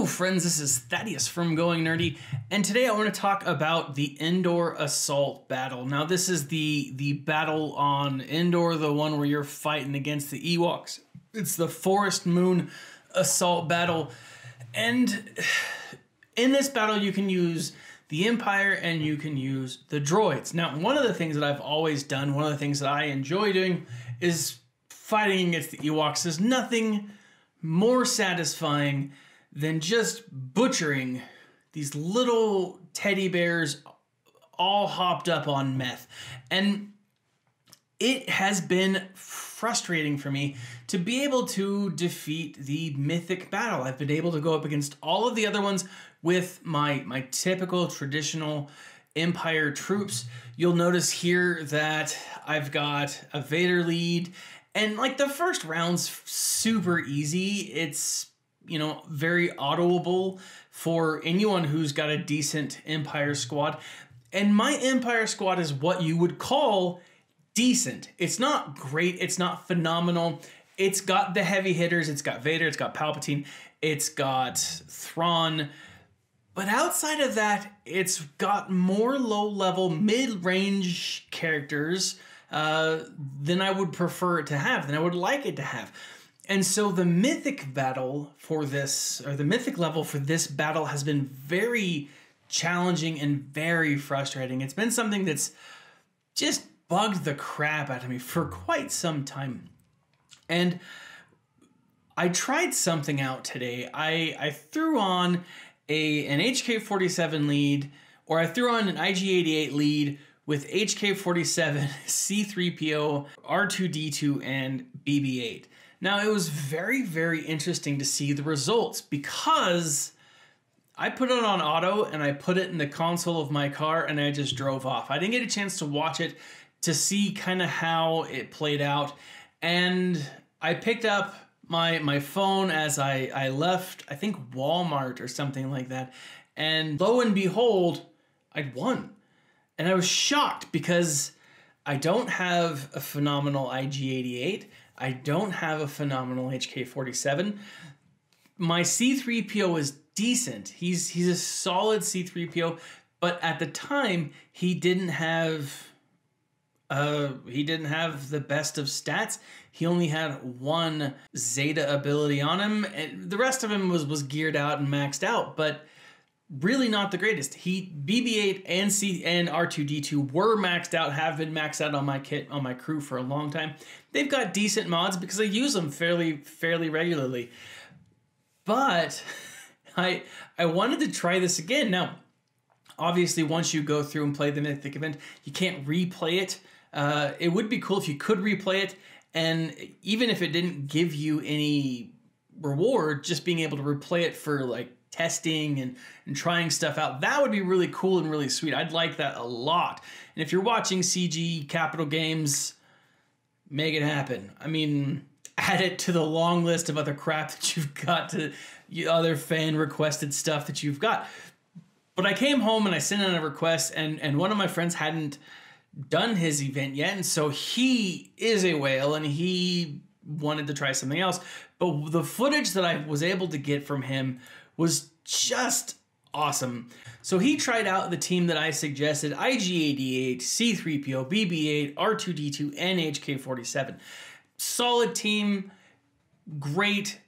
friends, this is Thaddeus from Going Nerdy, and today I want to talk about the Indoor Assault Battle. Now this is the battle on Indoor, the one where you're fighting against the Ewoks. It's the Forest Moon Assault Battle, and in this battle you can use the Empire and you can use the Droids. Now one of the things that I've always done, one of the things that I enjoy doing is fighting against the Ewoks. There's nothing more satisfying than just butchering these little teddy bears all hopped up on meth. And it has been frustrating for me to be able to defeat the Mythic battle. I've been able to go up against all of the other ones with my typical traditional Empire troops. You'll notice here that I've got a Vader lead, and like the first round's super easy. It's, you know, very auditable for anyone who's got a decent Empire squad. And my Empire squad is what you would call decent. It's not great. It's not phenomenal. It's got the heavy hitters. It's got Vader. It's got Palpatine. It's got Thrawn. But outside of that, it's got more low-level, mid-range characters than I would prefer it to have, than I would like it to have. And so the Mythic battle for this, or the Mythic level for this battle, has been very challenging and very frustrating. It's been something that's just bugged the crap out of me for quite some time. And I tried something out today. I threw on an HK-47 lead, or I threw on an IG-88 lead with HK-47, C-3PO, R2-D2, and BB-8. Now, it was very, very interesting to see the results because I put it on auto and I put it in the console of my car and I just drove off. I didn't get a chance to watch it to see kind of how it played out. And I picked up my phone as I left, I think Walmart or something like that. And lo and behold, I'd won. And I was shocked because I don't have a phenomenal IG-88. I don't have a phenomenal HK-47. My C-3PO is decent. He's a solid C-3PO, but at the time he didn't have the best of stats. He only had one Zeta ability on him, and the rest of him was geared out and maxed out, but really not the greatest. BB-8 and R2-D2 were maxed out, have been maxed out on my kit, on my crew for a long time. They've got decent mods because I use them fairly regularly. But I wanted to try this again. Now, obviously, once you go through and play the Mythic event, you can't replay it. It would be cool if you could replay it, and even if it didn't give you any reward, just being able to replay it for like testing and trying stuff out, that would be really cool and really sweet. I'd like that a lot. And if you're watching CG Capital Games, make it happen. I mean, add it to the long list of other crap that you've got, to other fan requested stuff that you've got. But I came home and I sent in a request, and one of my friends hadn't done his event yet, and so he is a whale and he wanted to try something else. But the footage that I was able to get from him was just awesome. So he tried out the team that I suggested: IG-88, C-3PO, BB-8, R2-D2, and HK-47. Solid team, great,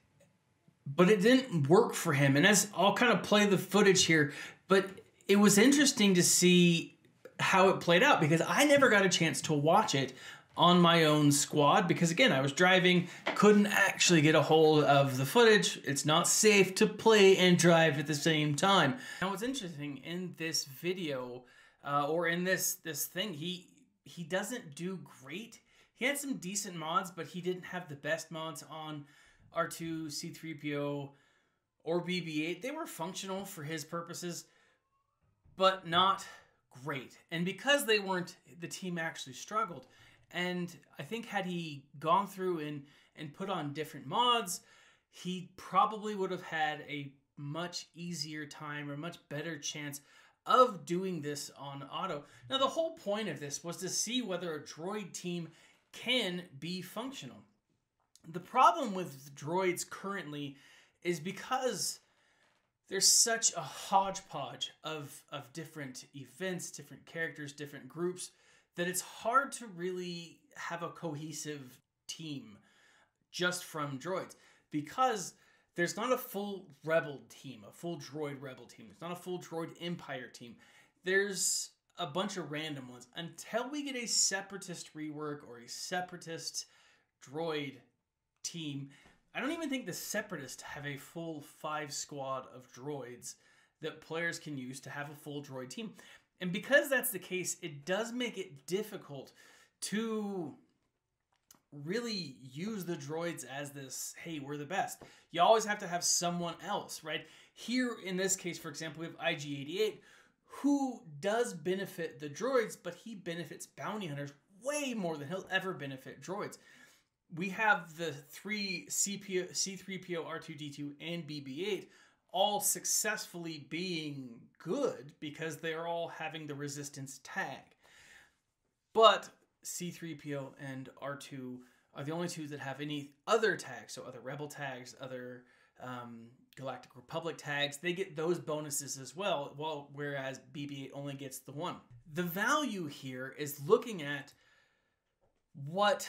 but it didn't work for him. And as I'll kind of play the footage here, but it was interesting to see how it played out because I never got a chance to watch it on my own squad because, again, I was driving, couldn't actually get a hold of the footage. It's not safe to play and drive at the same time. Now, what's interesting in this video, or in this thing, he doesn't do great. He had some decent mods, but he didn't have the best mods on R2, C-3PO, or BB-8. They were functional for his purposes, but not great. And because they weren't, the team actually struggled. And I think had he gone through and put on different mods, he probably would have had a much easier time or much better chance of doing this on auto. Now, the whole point of this was to see whether a droid team can be functional. The problem with droids currently is because there's such a hodgepodge of different events, different characters, different groups, that it's hard to really have a cohesive team just from droids, because there's not a full rebel team, a full droid rebel team. It's not a full droid empire team. There's a bunch of random ones until we get a separatist rework or a separatist droid team. I don't even think the separatists have a full 5 squad of droids that players can use to have a full droid team. And because that's the case, it does make it difficult to really use the droids as this, hey, we're the best. You always have to have someone else, right? Here, in this case, for example, we have IG-88, who does benefit the droids, but he benefits bounty hunters way more than he'll ever benefit droids. We have the 3 C-3PO, R2-D2, and BB-8 all successfully being good because they're all having the resistance tag. But C-3PO and R2 are the only two that have any other tags, so other Rebel tags, other Galactic Republic tags. They get those bonuses as well, whereas BB-8 only gets the one. The value here is looking at what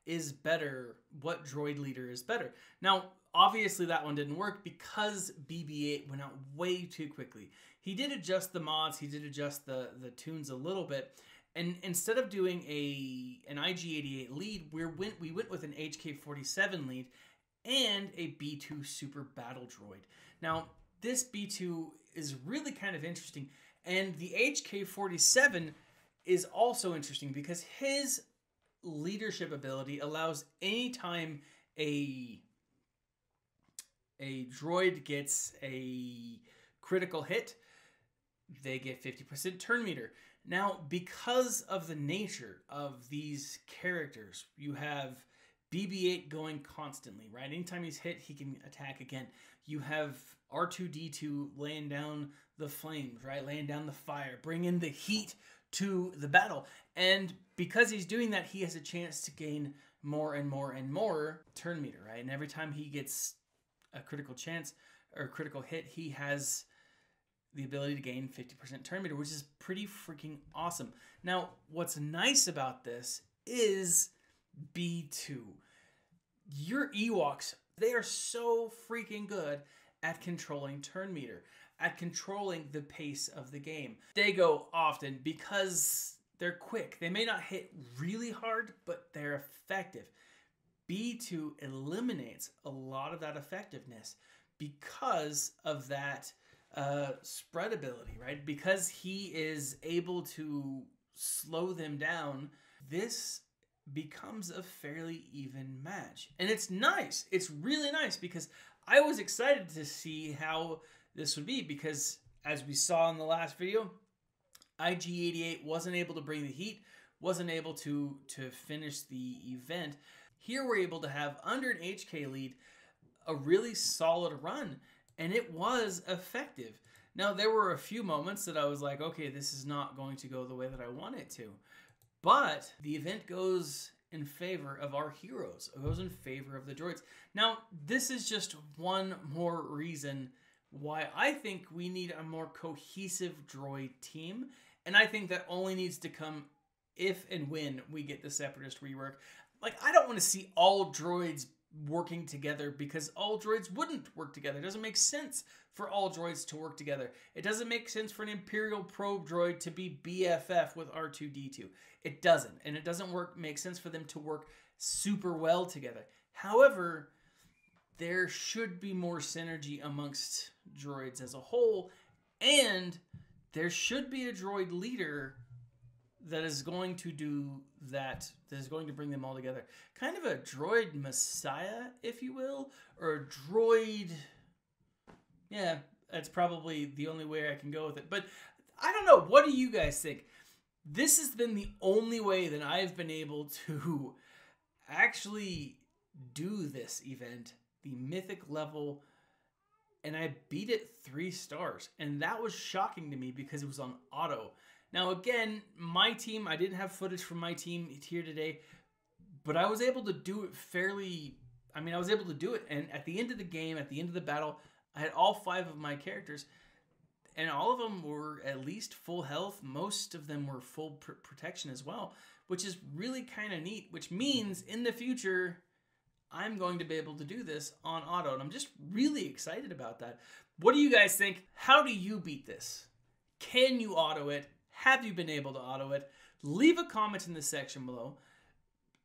is better, what droid leader is better. Now, obviously that one didn't work because BB-8 went out way too quickly. He did adjust the mods, he did adjust the tunes a little bit, and instead of doing an IG-88 lead, we went with an HK-47 lead and a B2 Super Battle Droid. Now, this B2 is really kind of interesting, and the HK-47 is also interesting because his leadership ability allows anytime a droid gets a critical hit, they get 50% turn meter. Now, because of the nature of these characters, you have BB-8 going constantly, right? Anytime he's hit, he can attack again. You have R2-D2 laying down the flames, right? Laying down the fire, bringing the heat to the battle. And because he's doing that, he has a chance to gain more and more and more turn meter, right? And every time he gets a critical chance or a critical hit, he has the ability to gain 50% turn meter, which is pretty freaking awesome. Now, what's nice about this is B2. Your Ewoks, they are so freaking good at controlling turn meter, at controlling the pace of the game. They go often because they're quick. They may not hit really hard, but they're effective. B2 eliminates a lot of that effectiveness because of that spread ability, right? Because he is able to slow them down, this becomes a fairly even match. And it's nice. It's really nice because I was excited to see how this would be because, as we saw in the last video, IG-88 wasn't able to bring the heat, wasn't able to finish the event. Here we're able to have, under an HK lead, a really solid run, and it was effective. Now, there were a few moments that I was like, okay, this is not going to go the way that I want it to. But the event goes in favor of our heroes. It goes in favor of the droids. Now, this is just one more reason why I think we need a more cohesive droid team. And I think that only needs to come if and when we get the Separatist rework. Like, I don't want to see all droids working together because all droids wouldn't work together. It doesn't make sense for all droids to work together. It doesn't make sense for an Imperial probe droid to be BFF with R2-D2. It doesn't. And it doesn't make sense for them to work super well together. However, there should be more synergy amongst droids as a whole, and there should be a droid leader that is going to do that is going to bring them all together. Kind of a droid messiah, if you will, or a droid... Yeah, that's probably the only way I can go with it. But I don't know. What do you guys think? This has been the only way that I've been able to actually do this event, the Mythic level, and I beat it 3 stars. And that was shocking to me because it was on auto. Now, again, my team, I didn't have footage from my team here today, but I was able to do it fairly... I mean, I was able to do it. And at the end of the game, at the end of the battle, I had all 5 of my characters, and all of them were at least full health. Most of them were full protection as well, which is really kind of neat, which means in the future, I'm going to be able to do this on auto, and I'm just really excited about that. What do you guys think? How do you beat this? Can you auto it? Have you been able to auto it? Leave a comment in the section below.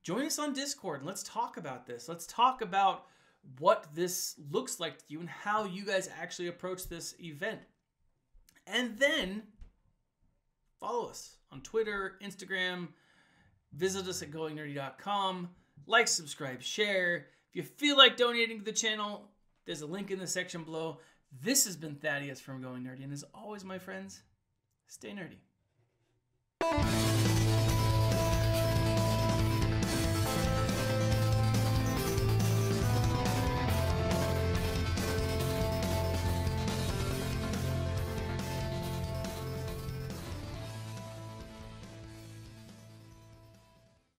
Join us on Discord and let's talk about this. Let's talk about what this looks like to you and how you guys actually approach this event. And then follow us on Twitter, Instagram, visit us at goingnerdy.com, like, subscribe, share. If you feel like donating to the channel, there's a link in the section below. This has been Thaddeus from Going Nerdy, and as always, my friends, stay nerdy.